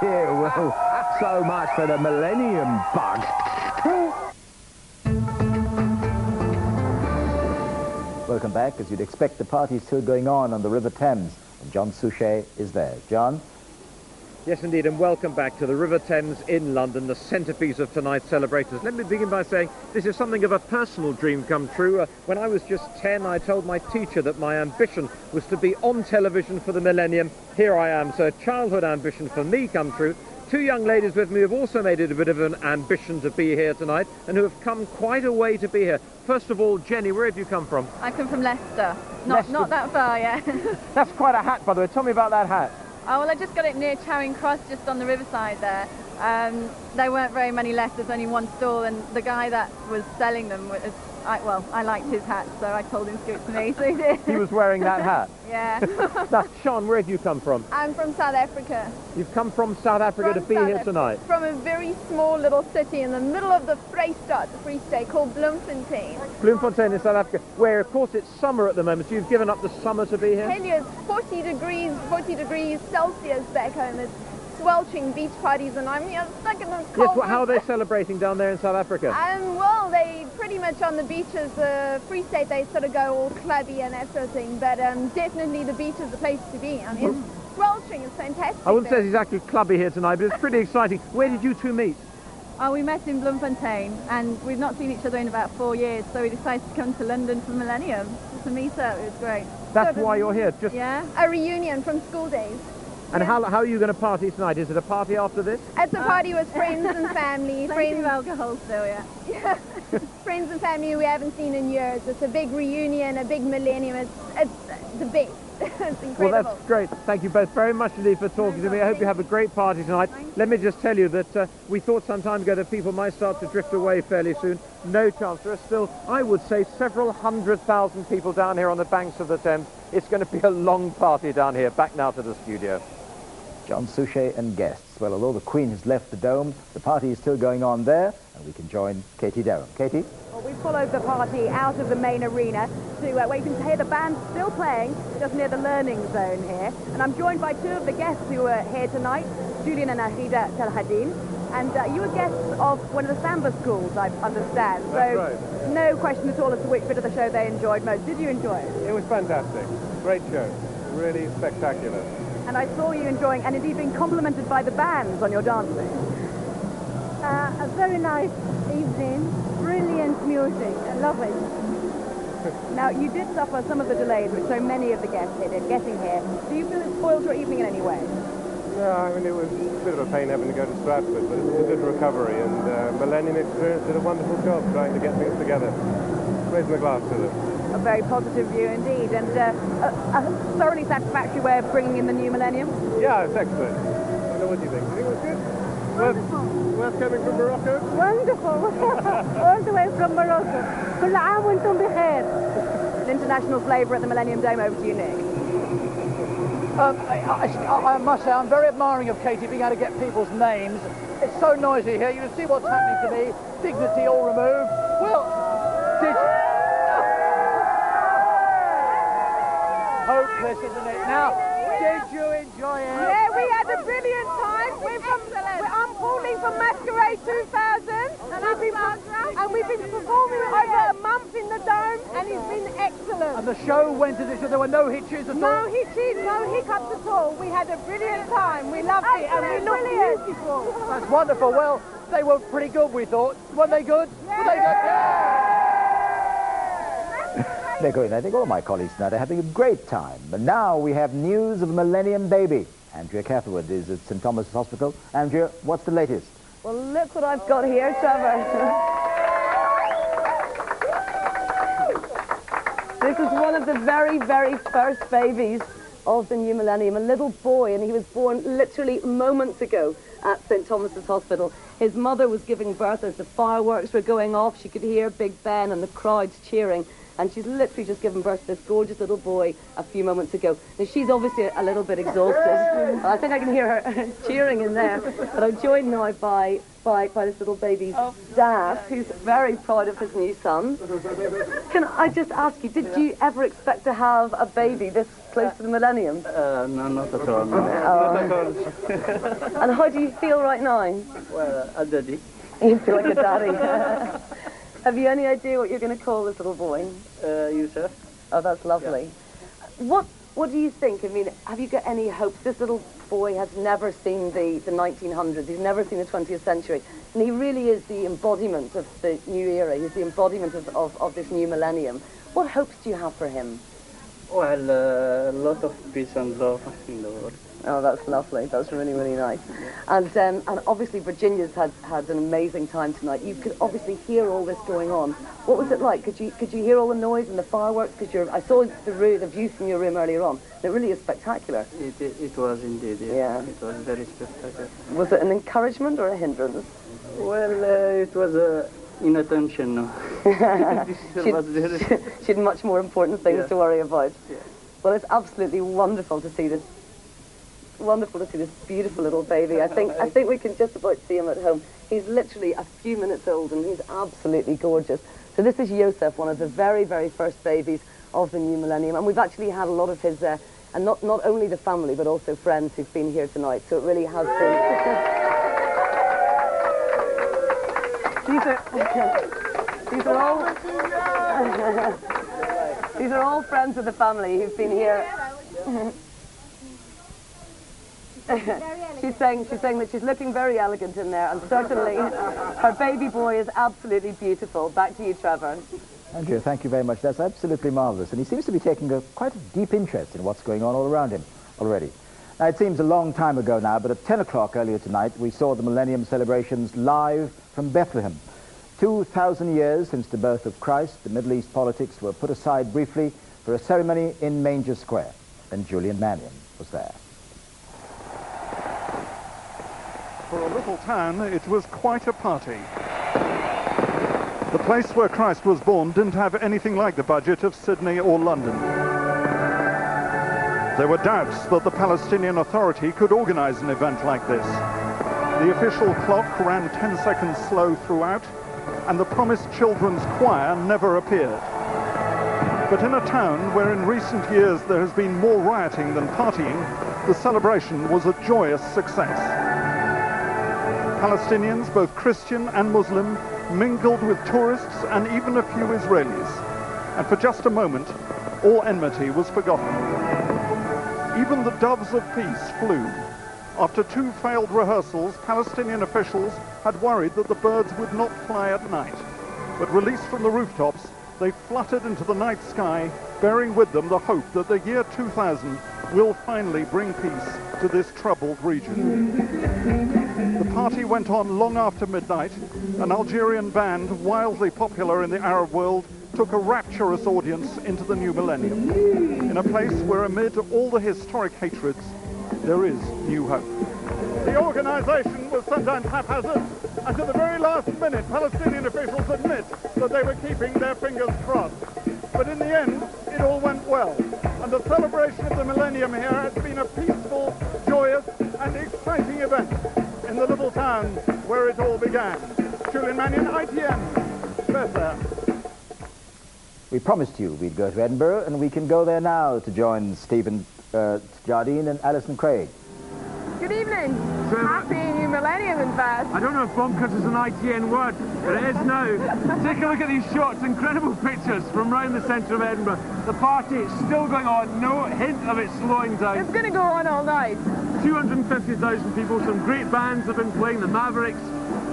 Yeah, well, so much for the Millennium bug. Welcome back. As you'd expect, the party's still going on the River Thames, and John Suchet is there. John? Yes, indeed, and welcome back to the River Thames in London, the centrepiece of tonight's celebrations. Let me begin by saying this is something of a personal dream come true. When I was just 10, I told my teacher that my ambition was to be on television for the Millennium. Here I am, so a childhood ambition for me come true. Two young ladies with me have also made it a bit of an ambition to be here tonight and who have come quite a way to be here. First of all, Jenny, where have you come from? I come from Leicester. Not that far, yeah. That's quite a hat, by the way. Tell me about that hat. Oh, well, I just got it near Charing Cross, just on the riverside there. There weren't very many left, there's only one stall, and the guy that was selling them was, I liked his hat, so I told him to give it to me, so he did. He was wearing that hat? Yeah. Now, Sean, where have you come from? I'm from South Africa. You've come from South Africa to be here tonight? From a very small little city in the middle of the Free State, called Bloemfontein. Bloemfontein in South Africa, where, of course, it's summer at the moment, so you've given up the summer to be here? Tell you, it's 40 degrees Celsius back home. It's sweltering beach parties, and I'm here stuck in this cold. Yes, well, how are they celebrating down there in South Africa? Well, they pretty much on the beaches, Free State, they sort of go all clubby and that sort of thing, but definitely the beach is the place to be. I mean, it's sweltering, it's fantastic. I wouldn't say it's exactly clubby here tonight, but it's pretty exciting. Where did you two meet? Oh, we met in Bloemfontein, and we've not seen each other in about 4 years, so we decided to come to London for Millennium to meet up. It was great. That's why you're here? Yeah, a reunion from school days. And how are you going to party tonight? Is it a party after this? It's a party with friends and family. Friends of alcohol still, yeah. Yeah. Friends and family we haven't seen in years. It's a big reunion, a big Millennium. It's the best. It's incredible. Well, that's great. Thank you both very much indeed for talking to me. I hope you have a great party tonight. Let me just tell you that we thought some time ago that people might start to drift away fairly soon. No chance. There are still, I would say, several 100,000 people down here on the banks of the Thames. It's going to be a long party down here. Back now to the studio. John Suchet and guests. Well, although the Queen has left the Dome, the party is still going on there, and we can join Katie Derham. Katie? Well, we followed the party out of the main arena to where you can hear the band still playing, just near the learning zone here. And I'm joined by two of the guests who are here tonight, Julian and Ahida Telhadin. And you were guests of one of the Samba schools, I understand. That's right. No question at all as to which bit of the show they enjoyed most. Did you enjoy it? It was fantastic. Great show. Really spectacular. And I saw you enjoying, and indeed being complimented by the bands on your dancing. A very nice evening, brilliant music, I love it. Now, you did suffer some of the delays which so many of the guests did in getting here. Do you feel it spoiled your evening in any way? No, I mean, it was a bit of a pain having to go to Stratford, but it was a good recovery, and Millennium Experience did a wonderful job trying to get things together. Raising the glass to them. A very positive view indeed, and a thoroughly satisfactory way of bringing in the new Millennium. Yeah, it's excellent. I don't know what you think. Do you think it was good? Wonderful. Worth coming from Morocco? Wonderful. All the way from Morocco. كل عام وانتم بخير. An international flavour at the Millennium Dome. Over to you, Nick. I must say, I'm very admiring of Katie being able to get people's names. It's so noisy here. You can see what's happening to me. Dignity all removed. Well, did you... Hopeless, isn't it? Now, did you enjoy it? Yeah, we had a brilliant time. I'm calling from Masquerade 2000, and we've been performing over a month in the Dome, and it's been excellent. And the show went as it should. There were no hitches at all? No hitches, no hiccups at all. We had a brilliant time. We loved it, and we looked beautiful. That's wonderful. Well, they were pretty good, we thought. Weren't they good? Yeah. Were they good? Yeah. They're going. I think all my colleagues tonight are having a great time. But now we have news of the Millennium baby. Andrea Catherwood is at St Thomas's Hospital. Andrea, what's the latest? Well, look what I've got here, Trevor. This is one of the very, very first babies of the new Millennium, a little boy, and he was born literally moments ago at St Thomas's Hospital. His mother was giving birth as the fireworks were going off. She could hear Big Ben and the crowds cheering. and she's literally just given birth to this gorgeous little boy a few moments ago. Now, she's obviously a little bit exhausted. I think I can hear her cheering in there. But I'm joined now by this little baby's dad, who's very proud of his new son. Can I just ask you, did you ever expect to have a baby this close to the Millennium? No, not at all. And how do you feel right now? Well, a daddy. You feel like a daddy. Have you any idea what you're going to call this little boy? Yusuf. Oh, that's lovely. Yeah. What do you think? I mean, have you got any hopes? This little boy has never seen the 1900s. He's never seen the 20th century. And he really is the embodiment of the new era. He's the embodiment of this new millennium. What hopes do you have for him? Well, a lot of peace and love in the world. Oh, that's lovely. That's really, really nice. And obviously Virginia's had an amazing time tonight. You could obviously hear all this going on. What was it like? Could you hear all the noise and the fireworks? Because I saw the view from your room earlier on. It really is spectacular. It was indeed. Yeah. It was very spectacular. Was it an encouragement or a hindrance? Well, it was inattention. She had much more important things to worry about. Yeah. Well, it's absolutely wonderful to see this. Wonderful to see this beautiful little baby. I think we can just about see him at home. He's literally a few minutes old and he's absolutely gorgeous. So this is Yosef, one of the very, very first babies of the new millennium, and we've actually had a lot of his, and not only the family but also friends who've been here tonight. So it really has been. These are all friends of the family who've been here. She's saying that she's looking very elegant in there, and certainly her baby boy is absolutely beautiful. Back to you, Trevor. Andrea, thank you very much. That's absolutely marvellous. And he seems to be taking quite a deep interest in what's going on all around him already. Now, it seems a long time ago now, but at 10 o'clock earlier tonight, we saw the Millennium celebrations live from Bethlehem. 2,000 years since the birth of Christ, the Middle East politics were put aside briefly for a ceremony in Manger Square. And Julian Mannion was there. For a little town, it was quite a party. The place where Christ was born didn't have anything like the budget of Sydney or London. There were doubts that the Palestinian Authority could organize an event like this. The official clock ran 10 seconds slow throughout, and the promised children's choir never appeared. But in a town where in recent years there has been more rioting than partying, the celebration was a joyous success. Palestinians, both Christian and Muslim, mingled with tourists and even a few Israelis. And for just a moment, all enmity was forgotten. Even the doves of peace flew. After 2 failed rehearsals, Palestinian officials had worried that the birds would not fly at night. But released from the rooftops, they fluttered into the night sky, bearing with them the hope that the year 2000 will finally bring peace to this troubled region. The party went on long after midnight. An Algerian band, wildly popular in the Arab world, took a rapturous audience into the new millennium, in a place where amid all the historic hatreds, there is new hope. The organisation was sometimes haphazard, and to the very last minute, Palestinian officials admit that they were keeping their fingers crossed. But in the end, it all went well, and the celebration of the millennium here has been a peaceful, joyous, and exciting event in the little town where it all began. Julian Mannion, ITN, Bethlehem. We promised you we'd go to Edinburgh, and we can go there now to join Stephen Jardine and Alison Craig. Good evening. Happy New Millennium, in fact. I don't know if bonkers is an ITN word, but it is now. Take a look at these shots, incredible pictures from around the centre of Edinburgh. The party is still going on, no hint of it slowing down. It's going to go on all night. 250,000 people, some great bands have been playing, the Mavericks,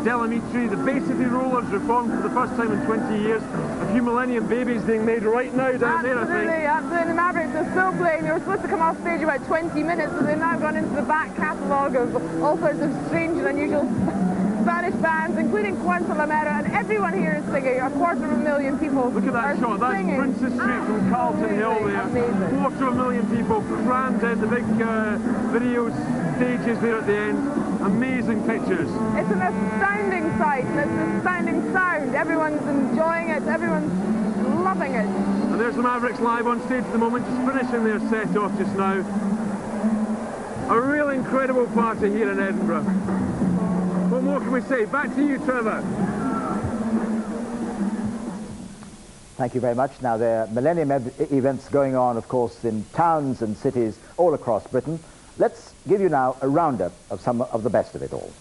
Delamitri, the Bay City Rollers reformed for the first time in 20 years. A few Millennium babies being made right now down there, I think. Absolutely. The Mavericks are still playing. They were supposed to come off stage about 20 minutes, but they've now gone into the back catalogue of all sorts of strange and unusual Spanish bands, including Cuanto Lamera, and everyone here is singing. 250,000 people. Look at that shot. That's singing. Princess Street from Carlton Hill there. Amazing. 250,000 people crammed in the big video stages there at the end. Amazing pictures. It's an astounding sight, and it's an astounding sound. Everyone's enjoying it. Everyone's loving it. And there's the Mavericks live on stage at the moment, just finishing their set off just now. A real incredible party here in Edinburgh. What more can we say? Back to you, Trevor. Thank you very much. Now, there are Millennium events going on, of course, in towns and cities all across Britain. Let's give you now a roundup of some of the best of it all.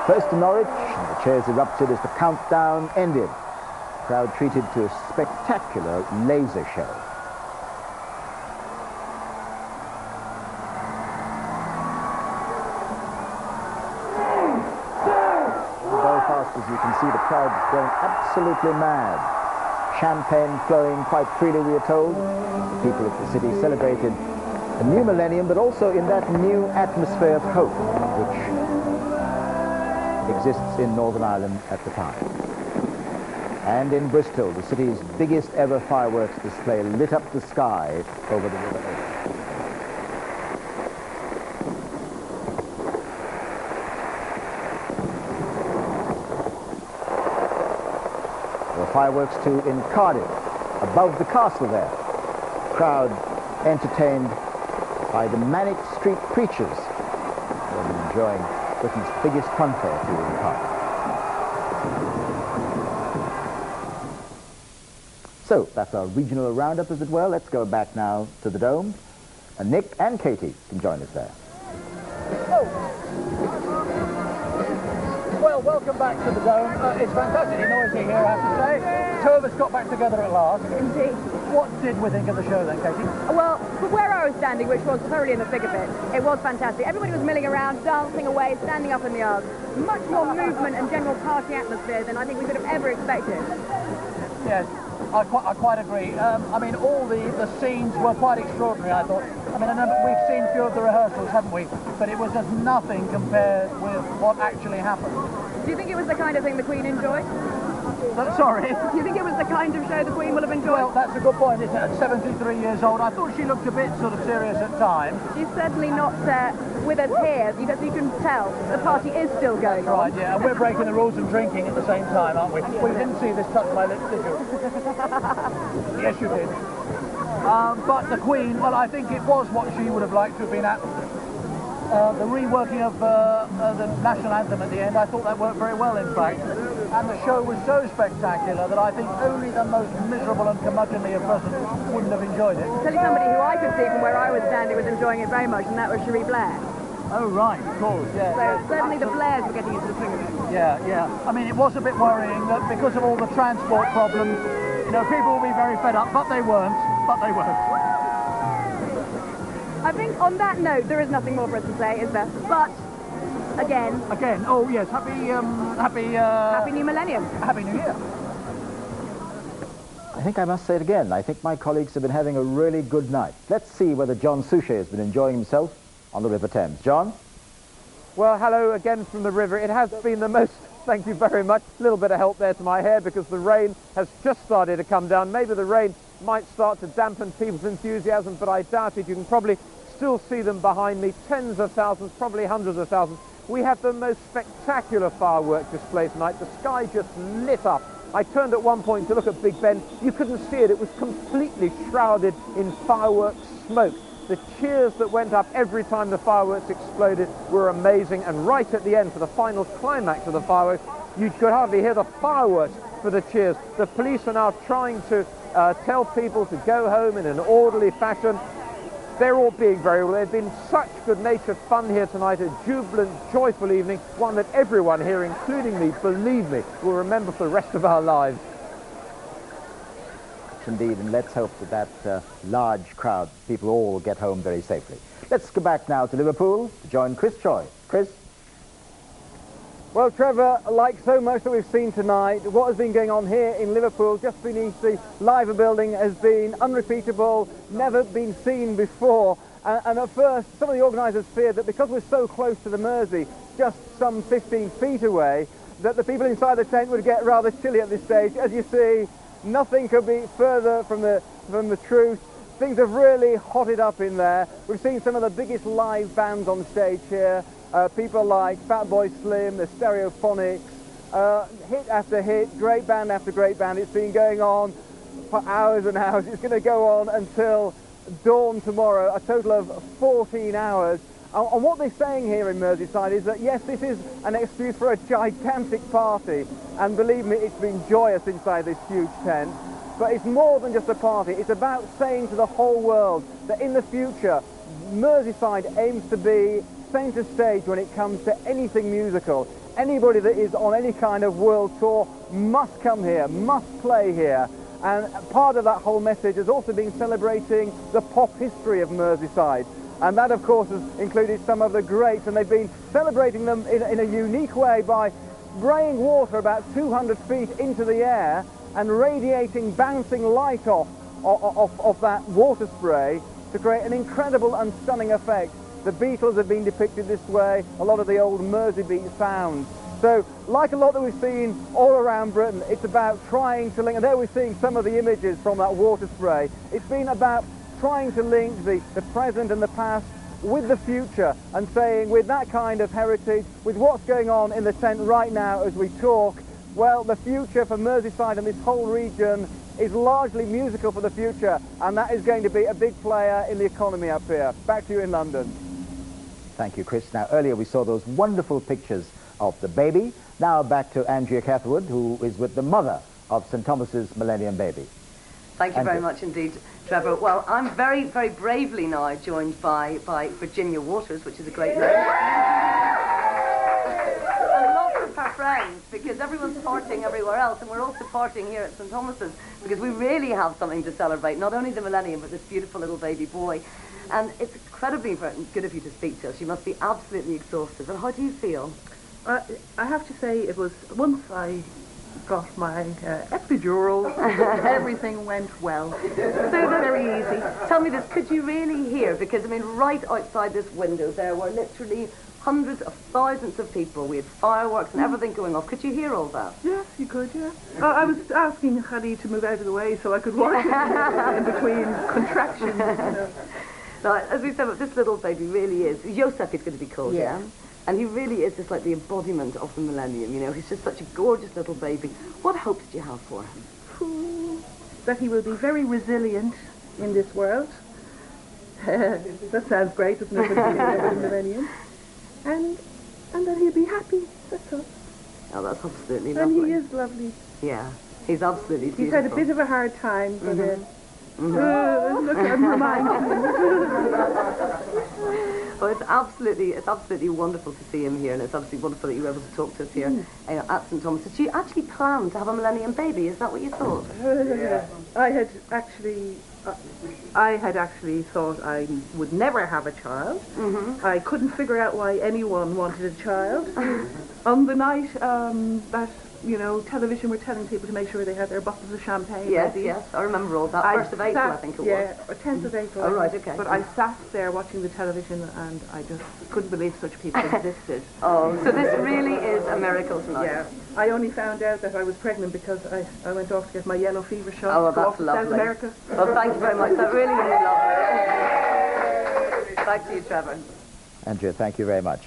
First to Norwich, the cheers erupted as the countdown ended. The crowd treated to a spectacular laser show. Belfast, as you can see, the crowd is going absolutely mad. Champagne flowing quite freely, we are told. The people of the city celebrated a new millennium, but also in that new atmosphere of hope, which exists in Northern Ireland at the time. And in Bristol, the city's biggest ever fireworks display lit up the sky over the River Owen. There were fireworks too in Cardiff, above the castle there. Crowd entertained by the Manic Street Preachers, enjoying Britain's biggest funfair too in Cardiff. So that's our regional roundup, as it were. Let's go back now to the Dome. And Nick and Katie can join us there. Well, welcome back to the Dome. It's fantastically noisy here, I have to say. Two of us got back together at last. Indeed. What did we think of the show then, Katie? Well, from where I was standing, which was thoroughly in the thick of it, it was fantastic. Everybody was milling around, dancing away, standing up in the aisles. Much more movement and general party atmosphere than I think we could have ever expected. Yes, I quite agree. I mean, all the scenes were quite extraordinary, I thought. I mean, I know we've seen a few of the rehearsals, haven't we? But it was just nothing compared with what actually happened. Do you think it was the kind of thing the Queen enjoyed? Sorry? Do you think it was the kind of show the Queen will have enjoyed? Well, that's a good point, isn't it? At 73 years old, I thought she looked a bit sort of serious at times. She's certainly not with us here, you can tell the party is still going on. Right, yeah, and we're breaking the rules of drinking at the same time, aren't we? Well, you didn't see this touch my lips, did you? Yes, you did. But the Queen, well, I think it was what she would have liked to have been at. The reworking of the national anthem at the end, I thought that worked very well, in fact. And the show was so spectacular that I think only the most miserable and curmudgeonly of persons wouldn't have enjoyed it. I'll tell you somebody who I could see from where I was standing was enjoying it very much, and that was Cherie Blair. Oh, right, of course, yeah. So yeah, certainly the Blairs were getting into the swing of it. Yeah, yeah. I mean, it was a bit worrying that because of all the transport problems, you know, people will be very fed up, but they weren't. I think on that note, there is nothing more for us to say, is there? But again, oh yes, happy New Millennium. Happy New Year. I think I must say it again. I think my colleagues have been having a really good night. Let's see whether John Suchet has been enjoying himself on the River Thames. John? Well, hello again from the river. It has been the most, thank you very much, a little bit of help there to my hair because the rain has just started to come down. Maybe the rain might start to dampen people's enthusiasm, but I doubt it. You can probably still see them behind me, tens of thousands, probably hundreds of thousands. We had the most spectacular firework display tonight. The sky just lit up. I turned at one point to look at Big Ben. You couldn't see it. It was completely shrouded in fireworks smoke. The cheers that went up every time the fireworks exploded were amazing. And right at the end, for the final climax of the fireworks, you could hardly hear the fireworks for the cheers. The police are now trying to tell people to go home in an orderly fashion. They're all being very well. There's been such good-natured fun here tonight, a jubilant, joyful evening, one that everyone here, including me, believe me, will remember for the rest of our lives. Indeed, and let's hope that large crowd, people all will get home very safely. Let's go back now to Liverpool to join Chris Troy. Chris? Well, Trevor, like so much that we've seen tonight, what has been going on here in Liverpool, just beneath the Liver building, has been unrepeatable, never been seen before. And at first, some of the organisers feared that because we're so close to the Mersey, just some 15 feet away, that the people inside the tent would get rather chilly at this stage. As you see, nothing could be further from the truth. Things have really hotted up in there. We've seen some of the biggest live bands on stage here. People like Fatboy Slim, the Stereophonics, hit after hit, great band after great band. It's been going on for hours and hours. It's going to go on until dawn tomorrow, a total of 14 hours. And what they're saying here in Merseyside is that, yes, this is an excuse for a gigantic party. And believe me, it's been joyous inside this huge tent. But it's more than just a party. It's about saying to the whole world that in the future, Merseyside aims to be centre stage when it comes to anything musical. Anybody that is on any kind of world tour must come here, must play here. And part of that whole message has also been celebrating the pop history of Merseyside. And that, of course, has included some of the greats, and they've been celebrating them in a unique way by spraying water about 200 feet into the air and radiating bouncing light off that water spray to create an incredible and stunning effect. The Beatles have been depicted this way, a lot of the old Merseybeat sounds. So, like a lot that we've seen all around Britain, it's about trying to link, and there we're seeing some of the images from that water spray. It's been about trying to link the present and the past with the future, and saying with that kind of heritage, with what's going on in the tent right now as we talk, well, the future for Merseyside and this whole region is largely musical for the future, and that is going to be a big player in the economy up here. Back to you in London. Thank you, Chris. Now, earlier we saw those wonderful pictures of the baby. Now back to Andrea Catherwood, who is with the mother of St Thomas's Millennium baby. Thank you very much indeed, Trevor. Well, I'm very, very bravely now joined by Virginia Waters, which is a great name. And lots of her friends, because everyone's partying everywhere else, and we're also partying here at St Thomas's, because we really have something to celebrate, not only the Millennium, but this beautiful little baby boy. And it's incredibly good of you to speak to us. You must be absolutely exhausted. And how do you feel? I have to say, it was, once I got my epidural, everything went well. So very easy. Tell me this, could you really hear? Because, I mean, right outside this window, there were literally hundreds of thousands of people. We had fireworks and everything going off. Could you hear all that? Yes, you could, yeah. I was asking Khadi to move out of the way so I could watch it in between contractions. You know. Now, as we said, this little baby really is, Joseph he's going to be called, yeah? And he really is just like the embodiment of the Millennium, you know. He's just such a gorgeous little baby. What hopes do you have for him? That he will be very resilient in this world. That sounds great, doesn't it, for the Millennium? And that he'll be happy, that's all. Oh, that's absolutely lovely. And he is lovely. Yeah, he's absolutely beautiful. He's had a bit of a hard time, but look, I'm reminding him. Well, it's absolutely wonderful to see him here, and it's absolutely wonderful that you were able to talk to us here at St Thomas's. Did you actually plan to have a Millennium baby? Is that what you thought? I had actually thought I would never have a child. I couldn't figure out why anyone wanted a child. On the night that, you know, television were telling people to make sure they had their bottles of champagne ready. Yes, I remember all that. 1st of April, I think it was. Yeah, or 10th of April. Oh, right, okay. But I sat there watching the television and I just couldn't believe such people existed. Oh, so this really is a miracle tonight. Yeah. I only found out that I was pregnant because I went off to get my yellow fever shot. Oh, well, to that's lovely. South America. Well, thank you very much. That really is lovely. Back to you, Trevor. Andrea, thank you very much.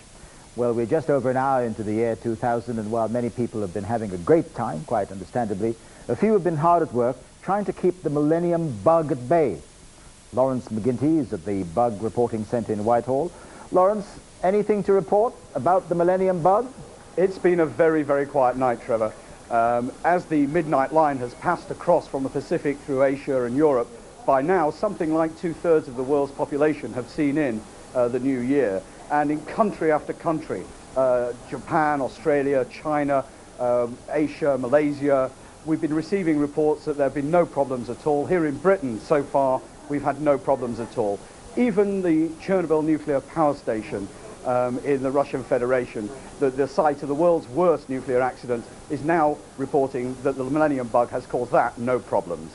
Well, we're just over an hour into the year 2000, and while many people have been having a great time, quite understandably, a few have been hard at work trying to keep the Millennium bug at bay. Laurence McGinty is at the Bug Reporting Centre in Whitehall. Laurence, anything to report about the Millennium bug? It's been a very, very quiet night, Trevor. As the midnight line has passed across from the Pacific through Asia and Europe, by now something like 2/3 of the world's population have seen in the new year. And in country after country, Japan, Australia, China, Asia, Malaysia, we've been receiving reports that there have been no problems at all. Here in Britain, so far, we've had no problems at all. Even the Chernobyl nuclear power station in the Russian Federation, the site of the world's worst nuclear accident, is now reporting that the Millennium bug has caused that no problems.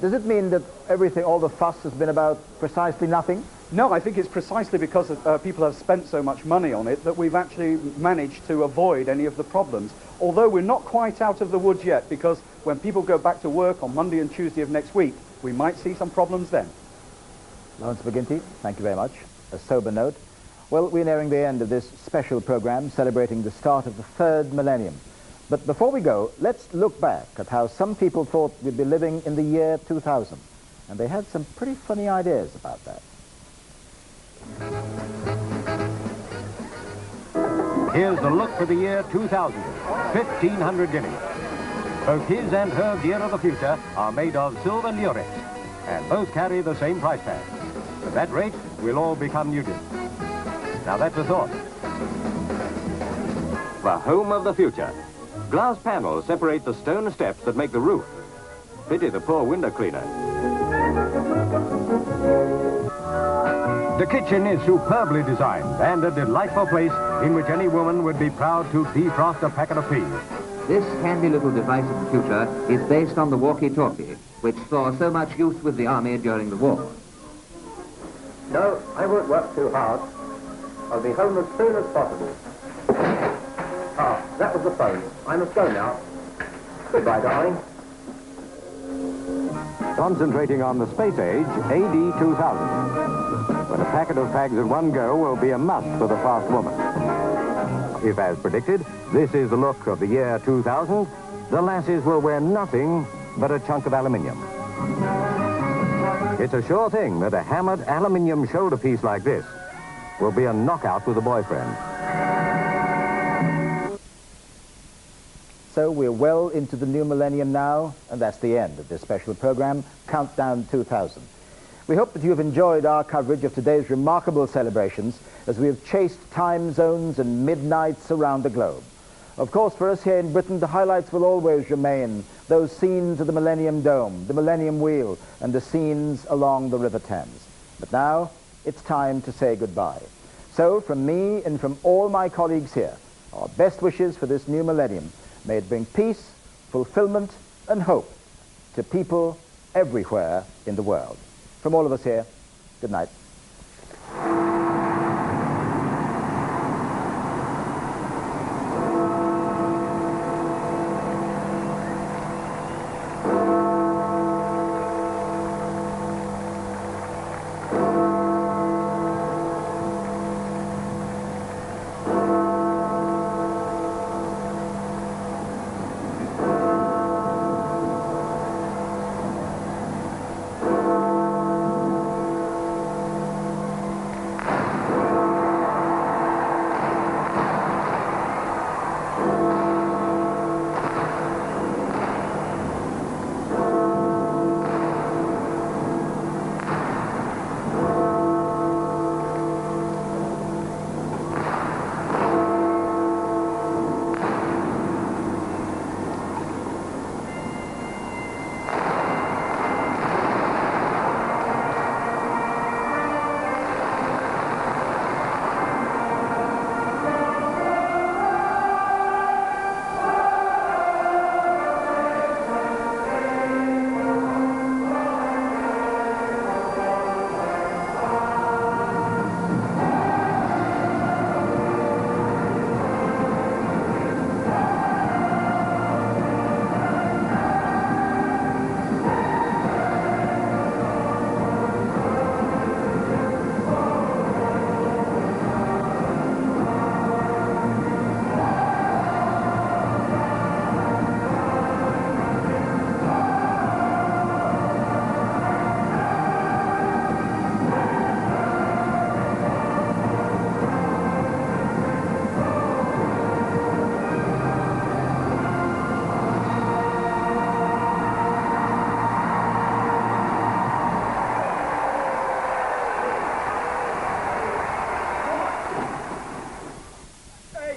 Does it mean that everything, all the fuss has been about precisely nothing? No, I think it's precisely because people have spent so much money on it that we've actually managed to avoid any of the problems. Although we're not quite out of the woods yet, because when people go back to work on Monday and Tuesday of next week, we might see some problems then. Laurence McGinty, thank you very much. A sober note. Well, we're nearing the end of this special program celebrating the start of the 3rd millennium. But before we go, let's look back at how some people thought we'd be living in the year 2000. And they had some pretty funny ideas about that. Here's the look for the year 2000, 1,500 guineas. Both his and her Deer of the Future are made of silver Lurex, and both carry the same price tag. At that rate, we'll all become Newtons. Now that's a thought. The home of the future. Glass panels separate the stone steps that make the roof. Pity the poor window cleaner. The kitchen is superbly designed and a delightful place in which any woman would be proud to defrost a packet of peas. This handy little device of the future is based on the walkie-talkie, which saw so much use with the army during the war. No, I won't work too hard. I'll be home as soon as possible. Ah, that was the phone. I must go now. Goodbye, darling. Concentrating on the space age, AD 2000. When a packet of fags at one go will be a must for the fast woman. If, as predicted, this is the look of the year 2000, the lasses will wear nothing but a chunk of aluminium. It's a sure thing that a hammered aluminium shoulder piece like this will be a knockout with a boyfriend. So we're well into the new millennium now, and that's the end of this special program, Countdown 2000. We hope that you have enjoyed our coverage of today's remarkable celebrations as we have chased time zones and midnights around the globe. Of course, for us here in Britain, the highlights will always remain those scenes of the Millennium Dome, the Millennium Wheel, and the scenes along the River Thames. But now, it's time to say goodbye. So, from me and from all my colleagues here, our best wishes for this new millennium. May it bring peace, fulfillment, and hope to people everywhere in the world. From all of us here, good night.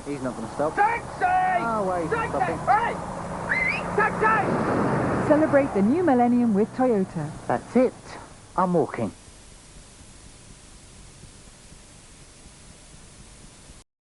He's not going to stop. Taxi! Oh, wait, Taxi! stopping. Hey! Taxi! Celebrate the new millennium with Toyota. That's it. I'm walking.